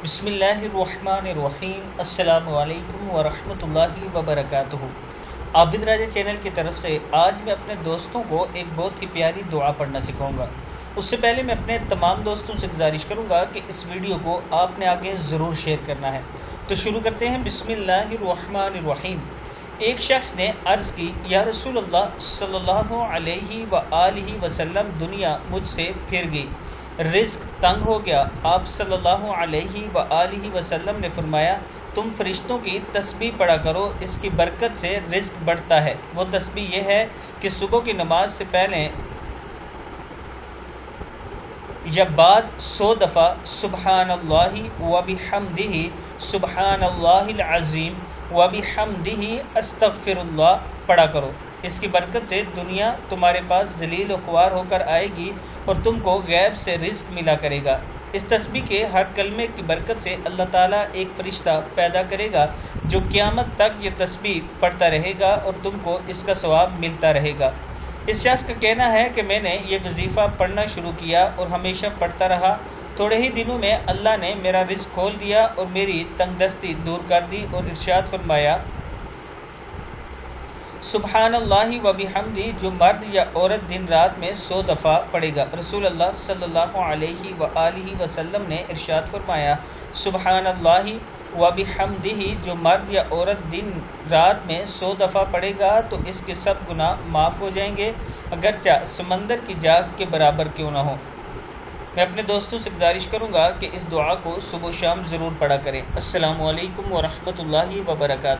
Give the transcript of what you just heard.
بسم اللہ الرحمن الرحیم۔ السلام علیکم ورحمۃ اللہ وبرکاتہ۔ عابد راجہ چینل کی طرف سے آج میں اپنے دوستوں کو ایک بہت ہی پیاری دعا پڑھنا سکھاؤں گا۔ اس سے پہلے میں اپنے تمام دوستوں سے گزارش کروں گا کہ اس ویڈیو کو آپ نے آگے ضرور شیئر کرنا ہے۔ تو شروع کرتے ہیں۔ بسم اللہ الرحمن الرحیم۔ ایک شخص نے عرض کی، یا رسول اللہ صلی اللہ علیہ وآلہ وسلم، دنیا مجھ سے پھر گئی، رزق تنگ ہو گیا۔ آپ صلی اللہ علیہ وآلہ وسلم نے فرمایا، تم فرشتوں کی تسبیح پڑھا کرو، اس کی برکت سے رزق بڑھتا ہے۔ وہ تسبیح یہ ہے کہ صبح کی نماز سے پہلے یا بعد 100 دفعہ سبحان اللہ وبحمدہ، سبحان اللہ العظیم وبحمدہ، استغفر اللہ پڑھا کرو۔ اس کی برکت سے دنیا تمہارے پاس ذلیل و خوار ہو کر آئے گی اور تم کو غیب سے رزق ملا کرے گا۔ اس تسبیح کے ہر کلمے کی برکت سے اللہ تعالیٰ ایک فرشتہ پیدا کرے گا جو قیامت تک یہ تسبیح پڑھتا رہے گا اور تم کو اس کا ثواب ملتا رہے گا۔ اس شخص کا کہنا ہے کہ میں نے یہ وظیفہ پڑھنا شروع کیا اور ہمیشہ پڑھتا رہا۔ تھوڑے ہی دنوں میں اللہ نے میرا رزق کھول دیا اور میری تنگ دستی دور کر دی، اور ارشاد فرمایا، سبحان اللہ وبحمدہ جو مرد یا عورت دن رات میں 100 دفعہ پڑھے گا۔ رسول اللہ صلی اللہ علیہ وآلہ وسلم نے ارشاد فرمایا، سبحان اللہ وبحمدہ جو مرد یا عورت دن رات میں 100 دفعہ پڑھے گا تو اس کے سب گناہ معاف ہو جائیں گے، اگرچہ سمندر کی جاگ کے برابر کیوں نہ ہو۔ میں اپنے دوستوں سے گزارش کروں گا کہ اس دعا کو صبح و شام ضرور پڑھا کریں۔ السلام علیکم ورحمۃ اللہ وبرکاتہ۔